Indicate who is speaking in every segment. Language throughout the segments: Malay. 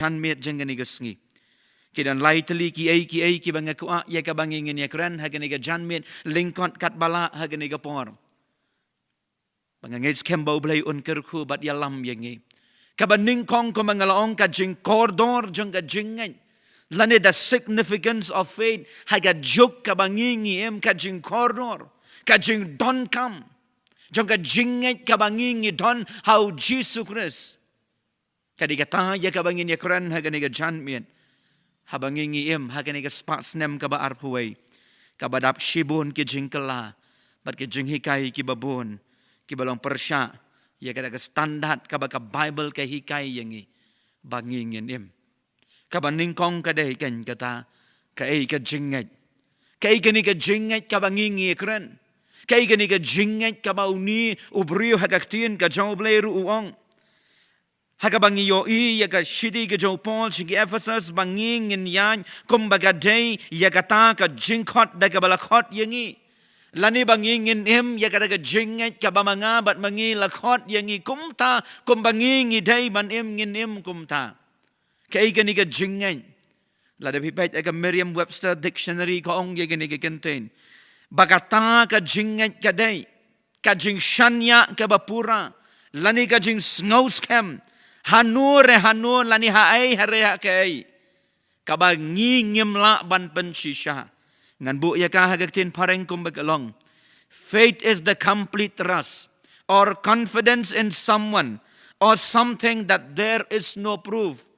Speaker 1: chan met jeng ni gesngi kidan lightly ki bang ku a ya ka bang ingin ya kran ha ni ga jan met lingkot kat bala ha ni ga por bang ngai skem bau blai un ker khu bat ya lam yang ngi ka ban ning kong ko bang laong ka jing kordor jeng ka jing ngai lane the significance of faith ha ga juk ka bang ngi em ka jing kordor ka jing don kam jong ka jing ngai ka bang ngi don how Jesus Christ kadi kata ya ka bangin ya kran ha ga jan met ha bangin em ha ga spas nem ka ba arpuai ka badap shibun ki jingkela bat ki jinghikai ki babun ki balong persya ya ka standard ka ba ka Bible ka hikai yangi bangin em ka baning kong ka dei kan kata ka ka jingat ka ni ka jingat ka bangin ya kran ka ni ka jingat ka ba uni ubriu ha ka tin ka joble ru uong hakabangi yo yaga shidi ga jo Paul chigi Ephesus banging in yan kumbaga day yagata ka jingkot daga balakot yangi lani banging in him yaga daga jinget ka bamanga bat mangi lakot yangi kumta kumbanging day man in him kumta kay gani ka jinget lada pipet aga Merriam-Webster dictionary ko ong yaga ni ka contain bagata ka jinget ka day ka jing shanya ka bapura lani ka jing snowscam hanur lani haai hare hakai kabangi ngimla ban pensisha ngan bu ya ka hagaktin pareng kum bagalong faith is the complete trust or confidence in someone or something that there is no proof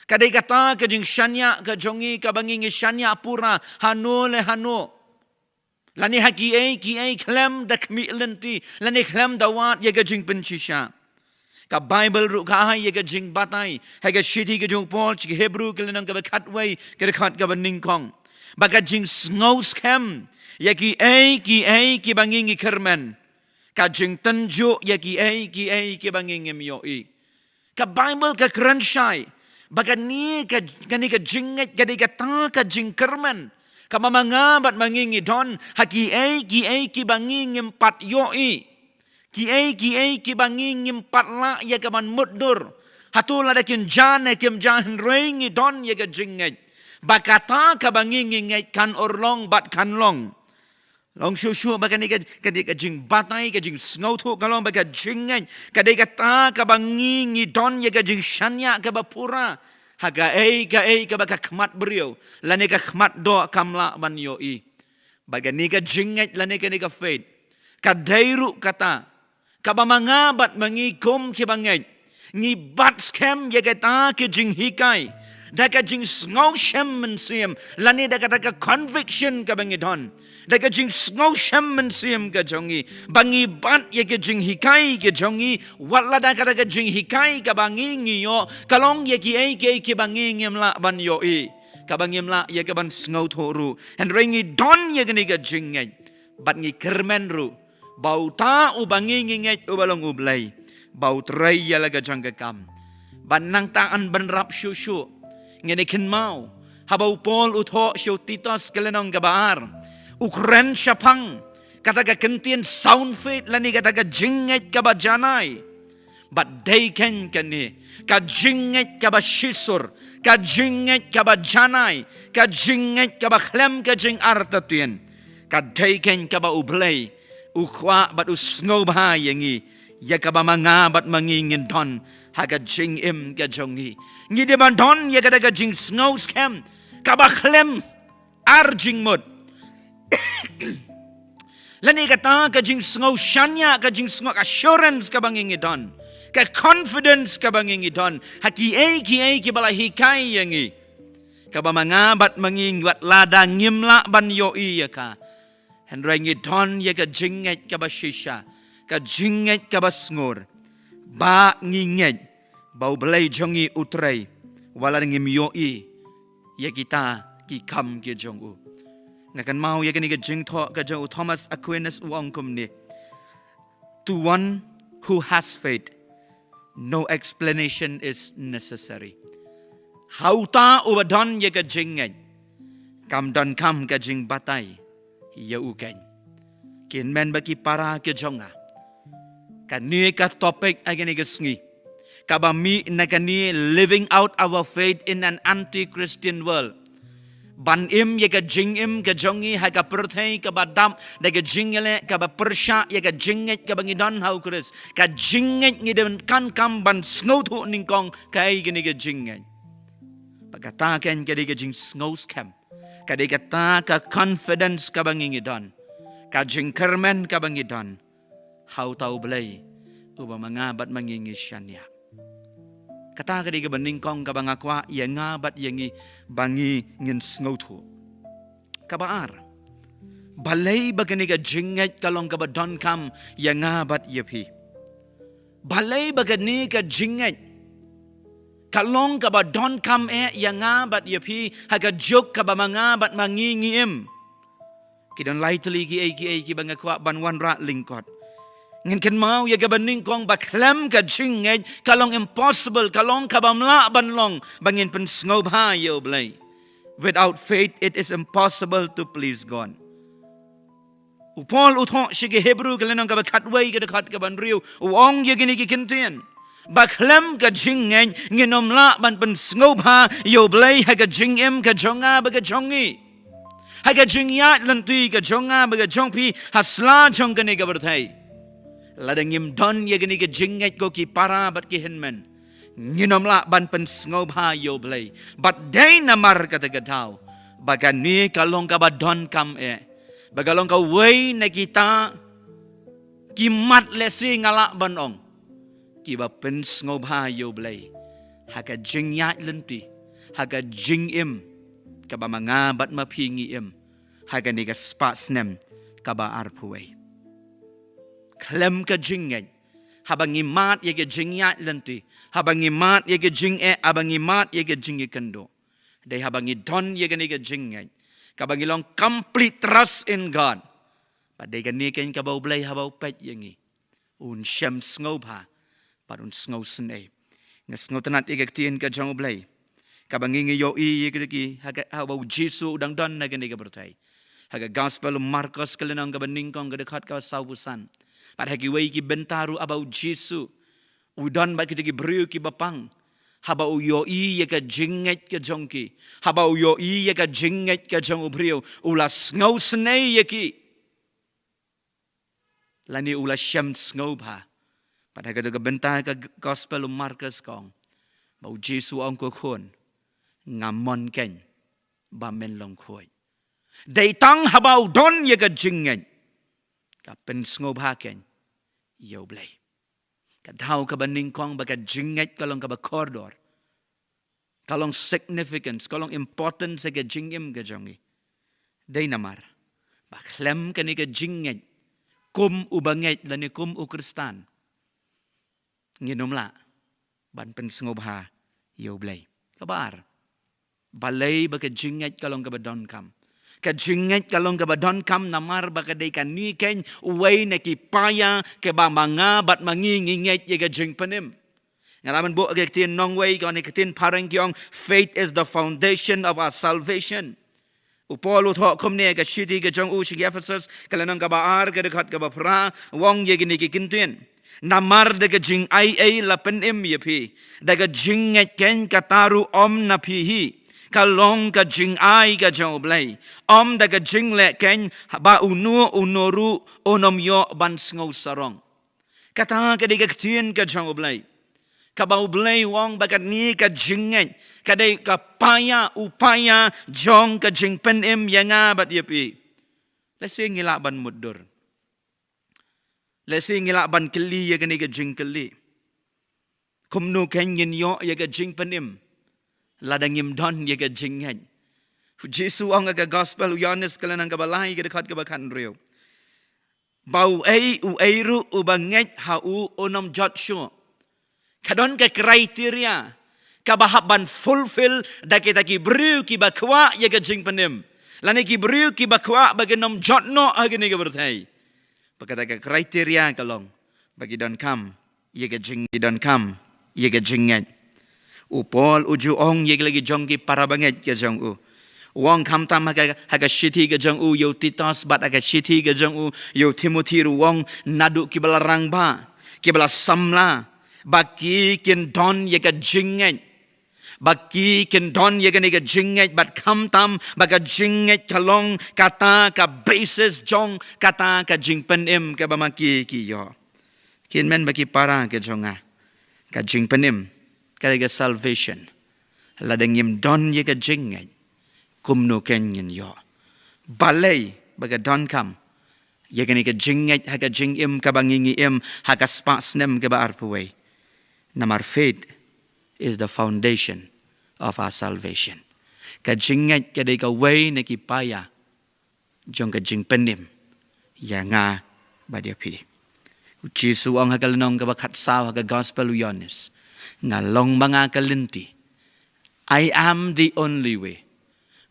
Speaker 1: kadai kata ka jing shanya ka jongi kabangi shanya pura hanu lani haki ki klam dak mi lenti lani klam dawat ya ka jing pensisha ka Bible ru ka ya ka jing batai ha ka shiti ka jong Paul chi Hebrew ka lenang ka khatway ka khat ka baning kong baka jing snow scam ya ki banging kermen ka jing tanju ya ki banging myo ka Bible ka kranshai baka ni ka jing ka ka ta ka jing kermen ka mamanga bat manging don ha ki banging empat yo ki banging empat la ya ka man mudur hatul ada kin jan ring don ya ka jinget bakata ka banging ngai kan orlong bat kan long shu baka ni ka jing batai ka jing snow thu ka long baka jinget ka de ka ka banging don ya ka jing shanya ka bapura haga ka baka khmat brio lane ka khmat do kamla ban yo baka ni ka jinget lane ka ni ka faith ka dairu kata kabamanga bat mangikom kibangay ngi bat scam yagata ke jing hikai daka jing snow shem mensiam lani daka conviction kabangidon daka jing snow shem mensiam ka jongi bangi bat yake jing hikai ke jongi wala daka jing hikai kabangi ngiyo kalong yaki ke bangi ngemla ban yo kabangimla yake ban snow thoru and ringi don yagani ka jingay bat ngi kermen ru bau ta ubangi nginget ubalong ublay bau tray yalaga jangga kam banang taan banrap shushu ngene kin mau habau Paul utho shu Titus kelenong gabar ukren syapang kata ka kentien sound faith lani kata ka jinget ka bajanai but they can kani ka jinget ka bashisur ka jinget ka bajanai ka jinget ka bakhlem ka jing artatien ka they can ka ba ublay ukwa bat usngo ba yangi ya ka ba manga bat mangingin don haga jing im ka jongi ngi de ban don ya ka jing snow scam ka ba khlem ar jing mot lani kata ka jing snow shanya ka jing snow assurance ka bangingi don ka confidence ka bangingi don haki ki bala hikai yangi ka ba manga bat manging wat lada ngimla ban yo ya ka Henry don ya ka jinget ka bashisha ka jinget ka basngur ba nginget bau belai jongi utrai wala ngim yoi ya kita ki kam ke jongu ngakan mau ya ka ni ka jing tho ka jo Thomas Aquinas uang kum ni to one who has faith no explanation is necessary hauta ubadon ya ka jinget kam don kam ka jing batai ya uken kin men baki para ke jonga kan ni ka topik agani gesngi Kabami nakani living out our faith in an anti-Christian world. Ban im ye ka jing im ka jongi ha ka perthai ka badam da ka jingele ka ba persha ye ka jinget ka bangi don hau Chris ka jinget ngi den kan kam ban sngo thu ning kong ka ai ka ni ka jinget pagata ken ka di ka jing sngo scam ka di ka ta ka confidence ka bangi ngi don ka jing kermen ka bangi don hau tau blai uba mangabat mangi ngi shanya kata ka di ka baning kong ka bangakwa ya ngabat yangi bangi ngin sngo thu kabaar balay bagani ka jinget kalong ka ba don kam ya ngabat yapi balay bagani ka jinget kalong ka ba don kam ya ngabat yapi haga jok ka ba mangabat mangingiem kidon lightly ki bangakwa banwan ra lingkot ngin ken mau ya gabaning kong baklem ka jinget kalong impossible kalong kabamla banlong bangin pen snob ha yo blay without faith it is impossible to please God upol utho shige Hebrew kalenong ka bakatway ka dakat ka banriu uong ya gini ki kintian baklem ka jinget nginomla ban pen snob ha yo blay ha ka jingem ka jonga ba ka jongi ha ka jingya lantui ka jonga ba ka jongpi hasla jong ka ni ka berthai ladang yim don ye gani ke jinget go ki para bat ki hinmen nginom la ban pen sngop ha yo blay bat day namar kata gadau bagan ni kalong ka ba don kam bagalong ka way na kita ki mat lesi ngala banong ki ba pen sngop ha yo blay haga jingyat lenti haga jingim ka ba mga bat mapingi im haga ni ka spots nem ka ba arpuway klem ka jinget habang imat ye ka jingyat lenti habang imat ye ka jing abang imat ye ka jingi kendo dai habang idon ye ka ni ka jinget kabang ilong complete trust in God padai ka ni ken ka bau blay habau pet yengi un shem sngop ha parun sngau sne ngasngo tanat ye ka tien ka jong blay kabang ngi yo ye ka ki habau jisu dang don na ka ni ka bertai haga gospel Marcos kalenang ka baning kong ka dekat ka saubusan pada kiway ki bentaru abau Jesu udan ba kita ki beriu ki bapang habau yo i ka jinget ka jongki habau yo i ka jinget ka jong beriu ulas ngau snei ki lani ulas syam ngau ba pada kita ka bentar ka gospel Marcus kong bau Jesu ang ko khon ngamon ken ba men long khoi dai tang habau don ye ka jinget ka pen ngau ba ken yo blay kadau ka baning kong baka jinget kalong ka ba corridor kalong significance kalong importance ka jingim ka jongi day namar baklem ka ni ka jinget kum ubanget lani kum u kristan nginomla ban pen ha yo blay kabar balay baka jinget kalong ka ba don kam ka jinget kalong ka ba don kam namar baka day ka ni ken uway na kipaya ke ba mga bat manginginget ye ka jing panim ngalaman bo agak tin nong way ka ni katin parang kyong faith is the foundation of our salvation upolo tho kom ne ka shiti ka jong u shigi Ephesus kalanang ka ba ar ka dekat ka ba pra wong ye gini ki kintin namar de ka jing ai la panim ye pi de ka jinget ken ka taru om na pi hi kalong ka jing ai ka jong blay om da ka jing le ken ba unoru onom yo ban sngo sarong kata ka de ka tien ka jong blay ka ba blay wong ba ka ni ka jinget ka de ka paya upaya jong ka jing pen im yanga bat yepi lesi ngila ban mudur lesi ngila ban keli ya ka ni ka jing keli kumnu ken yin yo ya ka jing pen im ladang im don ye ka jinget Jesu ang ka gospel Yohanes kalanang ka balay ka dekat ka bakan riyo bau u ru ubanget ha u onom jotsho kadon ka kriteria ka bahaban fulfill da kita ki beriu ki bakwa ye ka jing panim lani ki beriu ki bakwa bagenom jotno agini ka berthai pakata ka kriteria kalong bagi don kam ye ka jing don kam ye ka jinget upol uju ong ye lagi jong ki para banget ke jong u wong kam tam haga shiti ke jong u yo titos bat haga shiti ke jong u yo Timothy ru wong nadu ki balarang ba ki bala samla baki kin don ye ka jinget baki kin don ye ka jinget bat kam tam baka jinget kalong kata ka basis jong kata ka jingpen im ka bamaki ki yo kin men baki para ke jonga ka jingpen im ka salvation ladang yim don ye ka jinget kumno ken yin yo balay baga don kam ye ka jinget ha ka jing im ka bangingi im ha ka spas nem ka ba arpuwe namar faith is the foundation of our salvation. Ka jinget ka ka way na kipaya jong ka jing penim ya nga badia pi. Ujisu ang hagalanong ka bakat saw ka gospel uyonis nga long mga kalinti. I am the only way.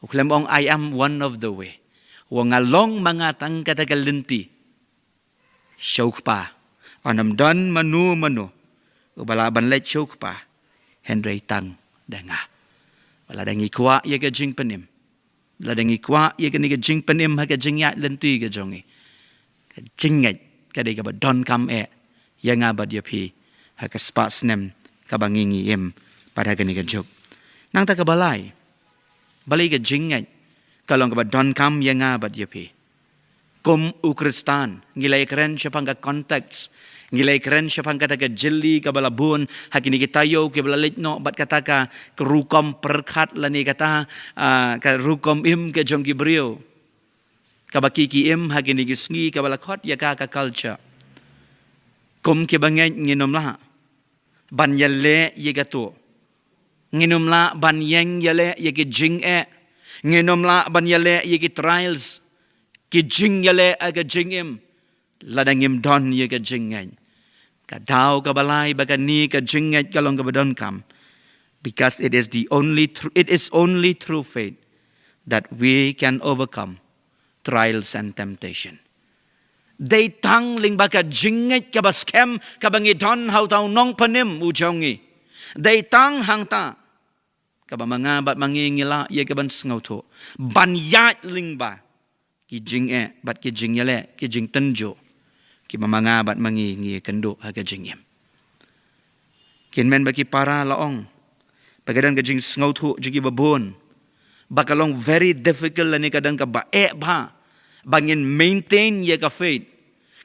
Speaker 1: Uklam ong I am one of the way. Wang long mga tang katagalinti. Syok pa. Anam dan manu. Ubalaban let syok pa. Henry tang danga. Wala dangi kwa ye ka jing penim. Wala dangi kwa ye ka ni ka jing penim ha ka jing ya lenti ka jongi. Ka jinget ka di ka ba don kam ya nga ba dia pi ha ka spas nem ka bangingi im pada ka ni ka jok. Nang ta ka balay. Balay ka jinget kalong ka ba don kam ya nga ba dia pi. Kum ukristan ngilay keren siya pang ka context. Ngilay keren siya pang kata ka jeli ka balabun hakini kitayo ke balalit no bat kata ka rukom perkat lani kata ka rukom im ke jong gibriyo ka bakiki im hakini gisngi ka balakot ya ka culture kum ke bangen nginom la ban yale ye gato nginom la ban yeng yale ye ke jing nginom la ban yale ye ke trials ki jing yale aga jing im ladang im don ye ka jingan ka daw ka balay baga ni ka jingat kalong ka badon kam because it is only through faith that we can overcome trials and temptation. Day tang ling baka jingat ka baskem ka bangi don how taw nong panim ujongi. Day tang hang ta ka ba mga bat mangingila ye ka ban sngaw to ban yat ling ba ki jing bat ki jing yale ki jing tenjo ki mamanga bat mangi kendo haga jingyam kin men baki para laong pagadan ka jing sngaw thu jigi babon bakalong very difficult lani kadang ka ba ba bangin maintain ya ka faith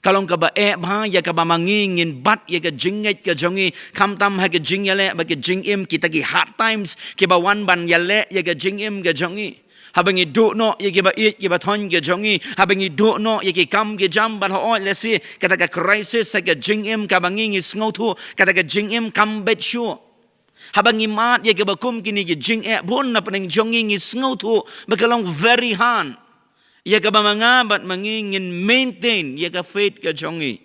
Speaker 1: kalong ka ba ba ya ka ba mangingin bat ya ka jinget ka jongi kamtam haga jingyale baki jingim kita ki hard times ki ba wan ban yale ya ka jingim ka jongi habang idu no yaki ba it ki ba thon ke jongi habang idu no yaki kam ke jam ba ho lesi kata ka crisis sa ka jingim ka banging is ngothu kata ka jingim kam bet sure habang imat yaki ba kum kini ki jing bon na paneng jongi is ngothu bakalong very hard yaka ba mga bat mangingin maintain yaka faith ka jongi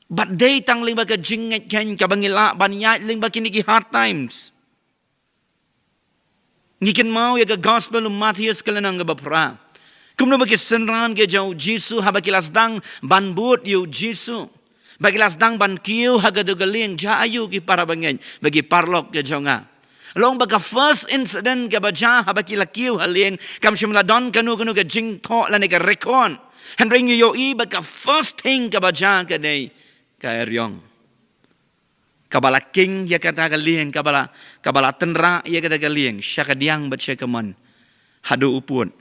Speaker 1: but day tang ling ba ka jinget ken ka bangila banyat ling ba kini ki hard times ngikin mau ya gospel Matius kalanang gabapra kumno bagi senran ke jau Jisu habakilas dang ban but yu Jisu bagilas dang ban kiu hagadogaling ja ayu ki para bangen bagi parlok ke jonga long baga first incident ke baja habakila kiu halien kam shimla don kanu ke jing tho la ne ka rekon han ring yo I baga first thing ke baja ke nei ka eryong kabala king ya kata kalian kabala tenra ya kata kalian syakadiang bat syakaman hadu upun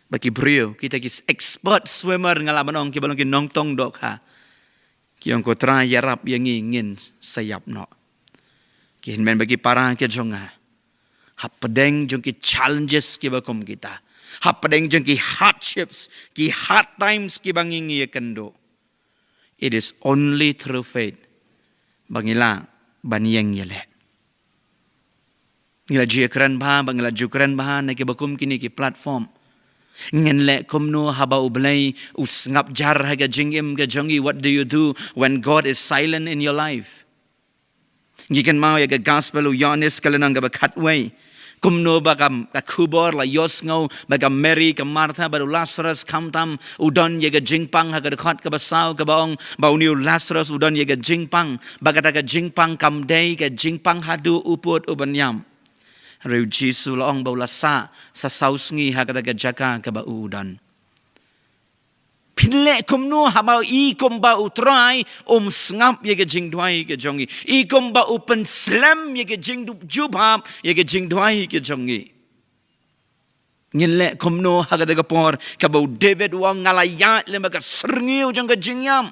Speaker 1: bagi brio kita kis expert swimmer ngalaman ong kibalong kinongtong dok ha kiong ko tra yarap yang ingin sayap no kihin men bagi para ke jonga hapadeng jong ki challenges ki bakom kita hapadeng jong ki hardships ki hard times ki bangingi kendo it is only through faith bangila banyeng yele ngila jikran ba bangila jukran ba na ki bakum kini ki platform ngen le kumno haba ublay usngap jar haga jingim ga jongi what do you do when God is silent in your life ngikan mau ya ga gospel uyanis kalanang ga bakatway kumno bagam ka kubor la yosngau bagam Mary ka Martha baru Lazarus kamtam udon yega jingpang haga dekat ka basau ka baong bauniu Lazarus udon yega jingpang bagata ka jingpang kamdei ka jingpang hadu uput ubanyam reu Jisu laong baulasa sa sausngi haga ka jaka ka ba udon Pinle kumno habau I kumba utrai sngap ye ke jing dwai ke jongi. I kumba pen slam ye ke jing jubham ye ke jing dwai ke jongi. Ngile kumno hagada kapor kabau David wang ngalayat le maka serngiu jang ke jingyam.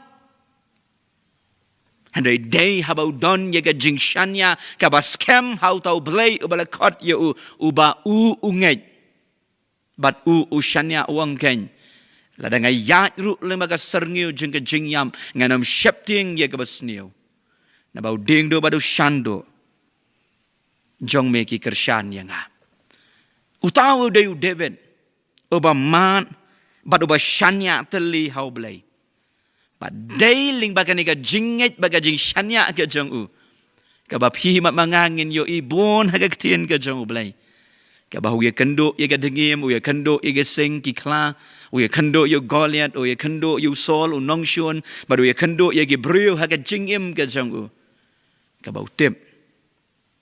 Speaker 1: Handai day habau don ye ke jing shanya kabas kem hau tau blay ubala kot ye uba unget. Bat shanya uang ken. Lada ngay yat ru le maga serniu jeng ke jingyam nganam shepting ye ke basniu. Na bau ding do badu shando. Jong me ki kershan yang ha. Utawu dayu David. Oba man bad oba shanya teli hau blay. Bad day ling baga ni ka jinget baga jing shanya ke jong u. Kabab hi mat mangangin yo ibon hagak tien ke jong u blay. Kabah ye kendo ye ke dengim ye kendo ye ke sing ki kla. Uye kendo yo Goliath, uye kendo yo Saul, nongshun, baru uye kendo ye Gibril haga jingim ke jangu. Ka bau tip,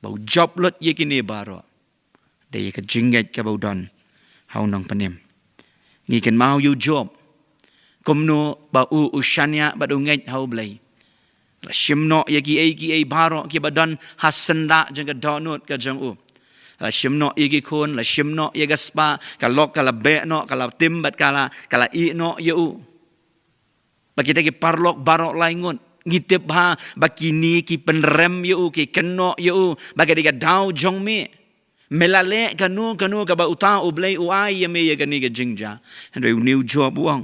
Speaker 1: bau joblot ye kini baro. De ye ke jinget ka bau don, hau nong panim. Ngiken mau yo job, kumno bau ushanya badu nget hau blay. La shimno ye ki ei baro ki badon hasenda jang ka donut ka jangu. La shimno igi kun, la shimno iga spa, kalok kala be no, kala timbat kala I no yu. Bagi kita ki parlok barok laingun, ngitip ha, bagi ni ki penrem yu, ki keno yu, bagi diga dau jong me. Melale kanu kaba uta ublay uai yame ye gani ke jingja. Henry new job uang.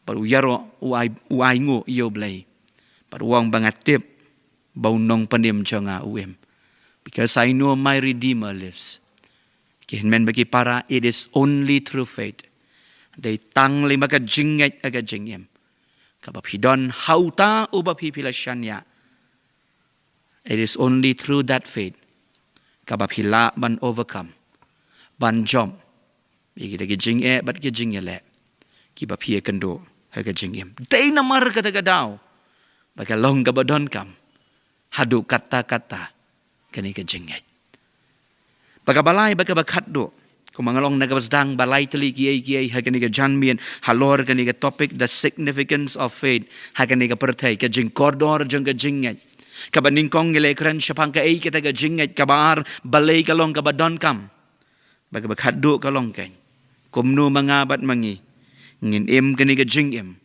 Speaker 1: Baru yaro uai ngo yu blay. Baru uang bangat tip, bau nong panim jonga uem. Because I know my Redeemer lives. Kihinmen bagi para, it is only through faith. Day tang lima ka jinget aga jingem. Kabab hidon hauta ubab hipila shanya. It is only through that faith. Kabab hila ban overcome. Ban jom. Bagi kita jing bat ki jing le. Kibab hiya kendo haga jingem. Day namar kata daw. Bagi long kabadon kam. Hadu kata-kata. Kani ke jinget. Baga balai baga bakat do. Kumangalong nagabasdang balai tali kiai hagani ke janmian halor kani ke topic the significance of faith hagani ke pertai ke jing kordor jeng ke jinget. Kabaningkong ngile keren syapang ke kita ke jinget kabar balai kalong kabadon kam. Baga bakat do kalong ken. Kumnu mangabat mangi. Ngin kani ke jingem.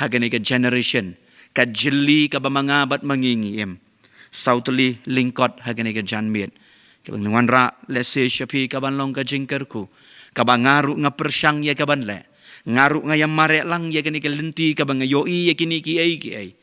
Speaker 1: Hagani ke generation. Kajili kabamangabat mangingi Sautli lingkot hagani ke janmiet. Kabang nwanra lese syapi kaban long ka jingkerku. Kabang ngaru nga persyang ye kaban le. Ngaru nga yang mare lang ye kini ke lenti kabang yoi ye kini ki ai.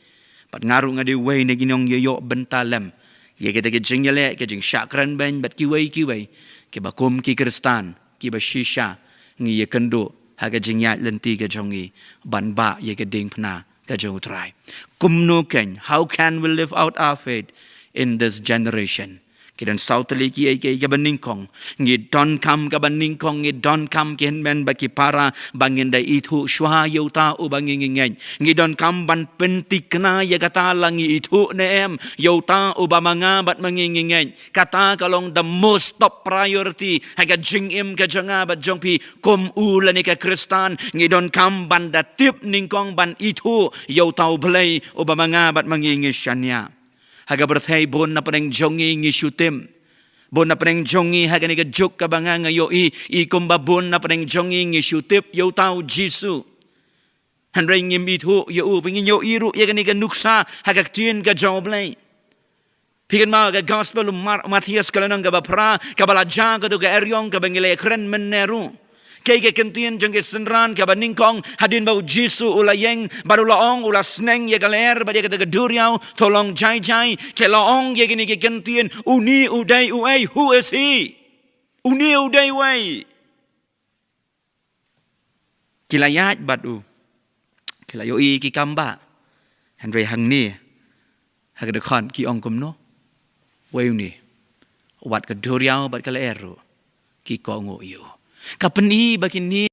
Speaker 1: Pat ngaru nga diway na ginong ye yo bentalem. Ye kita ke jingyale ke jing syakran ben bat kiway. Kiba kum ki kristan. Kiba shisha. Ngi ye kendo haga jingyat lenti ke jongi. Ban ba ye ke ding pna. Try. Kumno ken, how can we live out our faith in this generation? Kidan sautali ki kabaningkong, ngi don kam kabaningkong, ngi don kam kihenmen baki para bangin da itu shwa yauta u bangingingen, ngi don kam ban pentik na ya kata langi itu neem yauta u bamanga bat mangingingen, kata kalong the most top priority haga jingim ka janga bat jongpi kum ulani ka kristan, ngi don kam ban da tip ningkong ban itu yauta u blay u bamanga bat mangingisanya. Haga berthai bon na paneng jongi ngishutim. Bon na paneng jongi haga ni ka juk ka banga ngayo i kumba bon na paneng jongi ngishutip yo tau Jisu. Handray ngim itu yo pingin yo iru ya ni ka nuksa haga tien ka joblay. Pikan ma ka gospel Matias kalanang ka bapra ka balaja ka to ka eryong ka bangile kren meneru. Kay kentien jeng ke senran ka baningkong hadin bau Jisu ulayeng baru laong ula sneng ye galer ba ye ka duriau tolong jai ke laong ye gini ke kentien uni udai uai who is he uni udai uai kilayat batu kilayo i ki kamba Henry hang ni hag de khan ki ong kumno wai ni wat ka duriau bat ka leru ki ko ngo yo Kapan i bakin ni